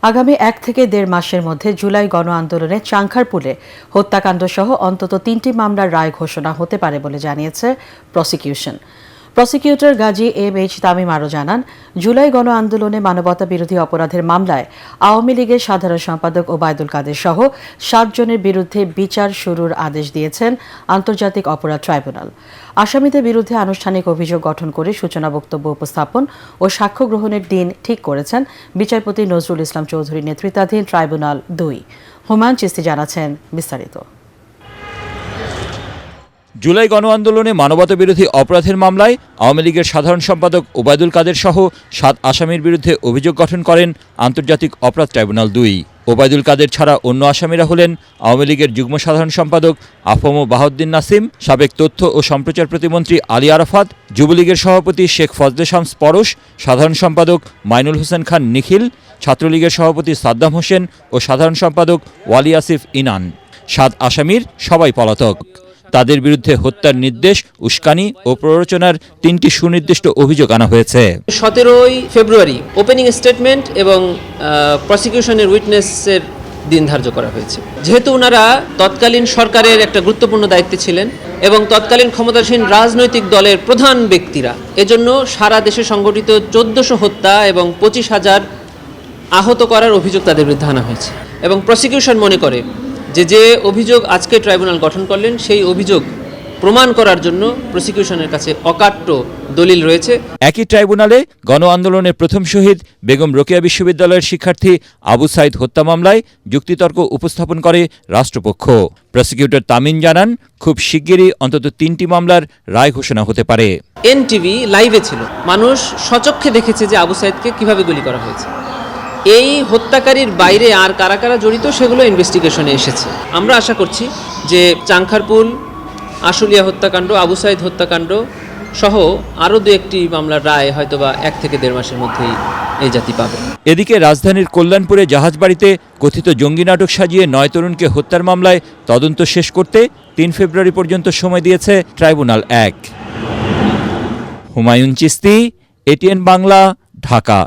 আগামী 1 থেকে 1.5 মাসের মধ্যে জুলাই গণ আন্দোলনে চাংখারপুলে হত্যাকাণ্ড সহ অন্তত 3টি মামলার রায় ঘোষণা হতে পারে বলে জানিয়েছে প্রসিকিউশন। প্রসিকিউটর গাজী এম.এইচ. তামিম আরও জানান, জুলাই গণ আন্দোলনে মানবতা বিরোধী অপরাধের মামলায় আওয়ামী লীগের সাধারণ সম্পাদক ওবায়দুল কাদের সহ 7 জনের বিরুদ্ধে বিচার শুরুর আদেশ দিয়েছেন আন্তর্জাতিক অপরাধ ট্রাইব্যুনাল। আসামিদের বিরুদ্ধে আনুষ্ঠানিক অভিযোগ গঠন করে সূচনা বক্তব্য উপস্থাপন ও সাক্ষ্য গ্রহণের দিন ঠিক করেছেন বিচারপতি নজরুল ইসলাম চৌধুরী নেতৃত্বাধীন ট্রাইব্যুনাল 2। হুমায়ুন চিস্তি জানাচ্ছেন বিস্তারিত। জুলাই গণ আন্দোলনে মানবতা বিরোধী অপরাধের মামলায় আওয়ামী লীগের সাধারণ সম্পাদক ওবায়দুল কাদের সহ 7 আসামির বিরুদ্ধে অভিযোগ গঠন করেন আন্তর্জাতিক অপরাধ ট্রাইব্যুনাল 2। ওবায়দুল কাদের ছাড়া অন্য আসামিরা হলেন আওয়ামী লীগের যুগ্ম সাধারণ সম্পাদক আফম বাহাউদ্দিন নাসিম, সাবেক তথ্য ও সম্প্রচার প্রতিমন্ত্রী আলী আরাফাত, যুবলীগের সভাপতি শেখ ফজলে শামস পরশ, সাধারণ সম্পাদক মাইনুল হোসেন খান নিখিল, ছাত্রলীগের সভাপতি সাদ্দাম হোসেন ও সাধারণ সম্পাদক ওয়ালি আসিফ ইনান। 7 আসামির সবাই পলাতক। তাদের বিরুদ্ধে হত্যার নির্দেশ, উস্কানি ও প্ররোচনার 3টি সুনির্দিষ্ট অভিযোগ আনা হয়েছে। 17 ফেব্রুয়ারি ওপেনিং স্টেটমেন্ট এবং প্রসিকিউশনের উইটনেসের দিন ধার্য করা হয়েছে। যেহেতু ওনারা তৎকালীন সরকারের একটা গুরুত্বপূর্ণ দায়িত্বে ছিলেন এবং তৎকালীন ক্ষমতাসীন রাজনৈতিক দলের প্রধান ব্যক্তিরা, এজন্য সারা দেশে সংগঠিত 1400 হত্যা এবং 25,000 আহত করার অভিযোগ তাদের বিরুদ্ধে আনা হয়েছে। এবং প্রসিকিউশন মনে করে যে অভিযোগ আজকে ট্রাইব্যুনাল গঠন করলেন সেই অভিযোগ প্রমাণ করার জন্য প্রসিকিউশনের কাছে অকাট্য দলিল রয়েছে। একই ট্রাইব্যুনালে গণ আন্দোলনের প্রথম শহীদ বেগম রোকেয়া বিশ্ববিদ্যালয়ের শিক্ষার্থী আবু সাইদ হত্যা মামলায় যুক্তিতর্ক উপস্থাপন করে রাষ্ট্রপক্ষ। প্রসিকিউটর তামিম জানান, খুব শিগগিরই অন্তত 3টি মামলার রায় ঘোষণা হতে পারে। এনটিভি লাইভে ছিল, মানুষ সচক্ষে দেখেছে যে আবু সাইদকে কিভাবে গুলি করা হয়েছে। এই হত্যাকারীর বাইরে আর কারা কারা জড়িত সেগুলো ইনভেস্টিগেশনে এসেছে। আমরা আশা করছি যে চাংখারপুল, আশুলিয়া হত্যাকাণ্ড, আবু সাইদ হত্যাকাণ্ড সহ আরও 2-1টি মামলার রায় হয়তোবা 1 থেকে 1.5 মাসের মধ্যেই এই জাতি পাবে। এদিকে রাজধানীর কল্যাণপুরে জাহাজবাড়িতে কথিত জঙ্গি নাটক সাজিয়ে 9 তরুণকে হত্যার মামলায় তদন্ত শেষ করতে 3 ফেব্রুয়ারি পর্যন্ত সময় দিয়েছে ট্রাইব্যুনাল 1। হুমায়ুন চিস্তি, এটিএন বাংলা, ঢাকা।